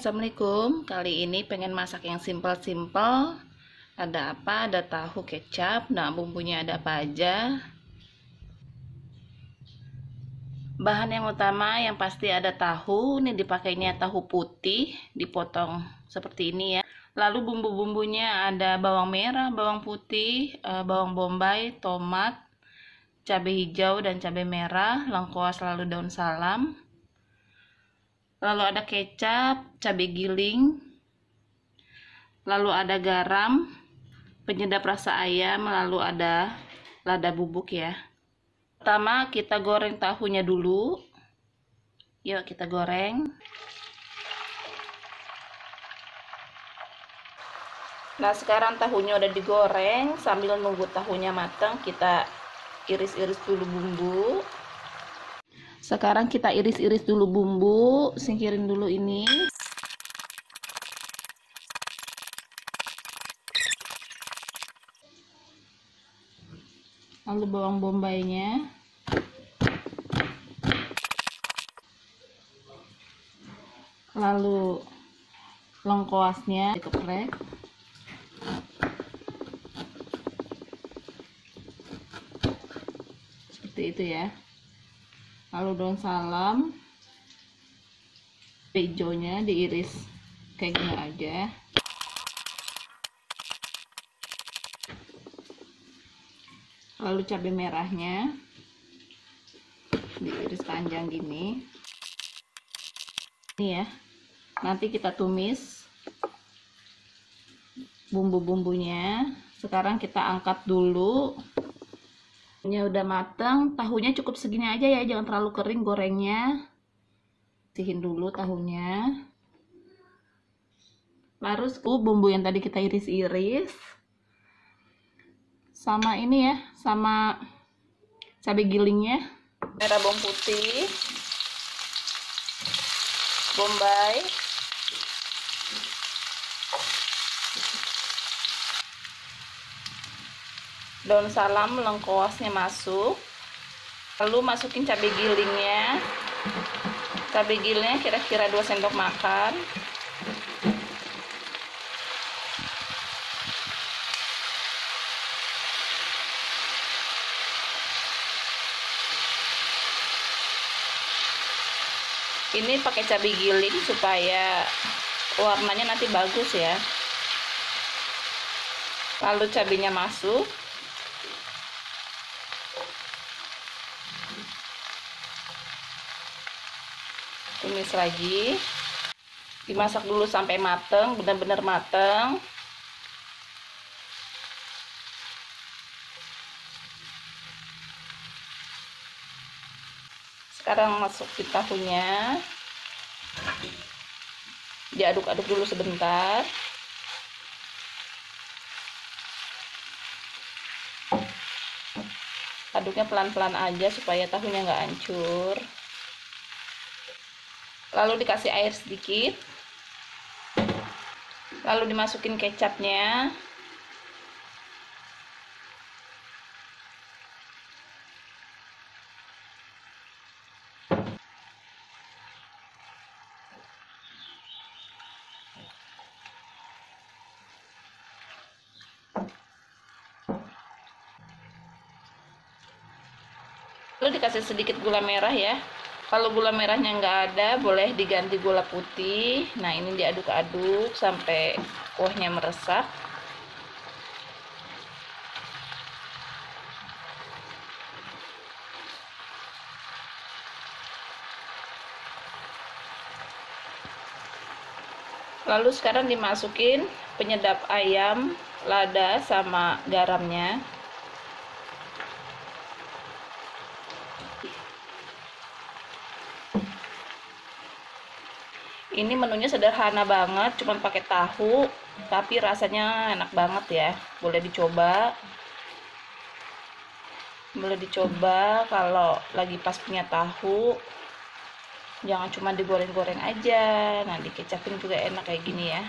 Assalamualaikum. Kali ini pengen masak yang simple-simple. Ada apa? Ada tahu, kecap. Nah, bumbunya ada apa aja? Bahan yang utama yang pasti ada tahu. Ini dipakainya tahu putih, dipotong seperti ini ya. Lalu bumbu-bumbunya ada bawang merah, bawang putih, bawang bombay, tomat, cabai hijau dan cabai merah, lengkuas, lalu daun salam. Lalu ada kecap, cabai giling, lalu ada garam, penyedap rasa ayam, lalu ada lada bubuk ya. Pertama kita goreng tahunya dulu. Yuk kita goreng. Nah sekarang tahunya udah digoreng. Sambil nunggu tahunya matang, kita iris-iris dulu bumbu. Sekarang kita iris-iris dulu bumbu, singkirin dulu ini. Lalu bawang bombaynya. Lalu lengkuasnya dikeprek. Seperti itu ya. Lalu daun salam, hijaunya diiris kayak gini aja. Lalu cabai merahnya diiris panjang gini. Ini ya. Nanti kita tumis bumbu-bumbunya. Sekarang kita angkat dulu. Ini udah matang, tahunya cukup segini aja ya, jangan terlalu kering gorengnya. Bersihin dulu tahunya. Lalu bumbu yang tadi kita iris-iris. Sama ini ya, sama cabai gilingnya. Merah, bawang putih, bombay, daun salam, lengkuasnya masuk. Lalu masukin cabai gilingnya. Cabai gilingnya kira-kira 2 sendok makan. Ini pakai cabai giling supaya warnanya nanti bagus ya. Lalu cabainya masuk. Tumis lagi, dimasak dulu sampai mateng, benar-benar mateng. Sekarang masukin tahunya, diaduk-aduk dulu sebentar. Aduknya pelan-pelan aja supaya tahunya nggak hancur. Lalu dikasih air sedikit. Lalu dimasukin kecapnya. Lalu dikasih sedikit gula merah ya. Kalau gula merahnya nggak ada, boleh diganti gula putih. Nah ini diaduk-aduk sampai kuahnya meresap. Lalu sekarang dimasukin penyedap ayam, lada, sama garamnya. Ini menunya sederhana banget, cuma pakai tahu, tapi rasanya enak banget ya. Boleh dicoba. Boleh dicoba kalau lagi pas punya tahu. Jangan cuma digoreng-goreng aja. Nah, dikecapin juga enak kayak gini ya.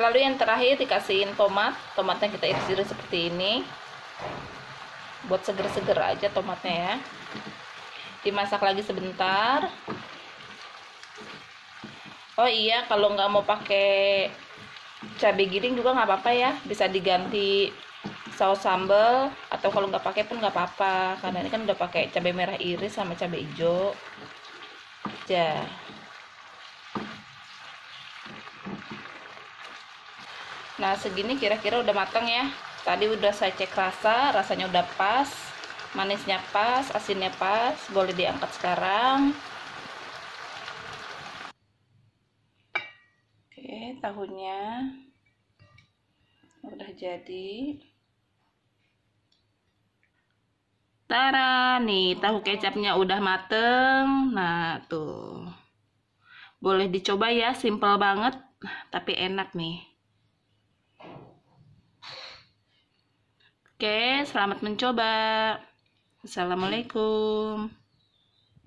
Lalu yang terakhir dikasihin tomat. Tomatnya kita iris-iris seperti ini. Buat seger-seger aja tomatnya ya. dimasak lagi sebentar. Oh iya, kalau nggak mau pakai cabai giling juga nggak apa-apa ya, bisa diganti saus sambal, atau kalau nggak pakai pun nggak apa-apa, karena ini kan udah pakai cabai merah iris sama cabai hijau aja. Nah, segini kira-kira udah matang ya. Tadi udah saya cek rasanya udah pas, manisnya pas, asinnya pas, boleh diangkat sekarang. Oke, tahunya udah jadi. Tara, nih tahu kecapnya udah mateng. Nah, tuh. Boleh dicoba ya, simple banget, tapi enak nih. Oke, selamat mencoba. Assalamualaikum.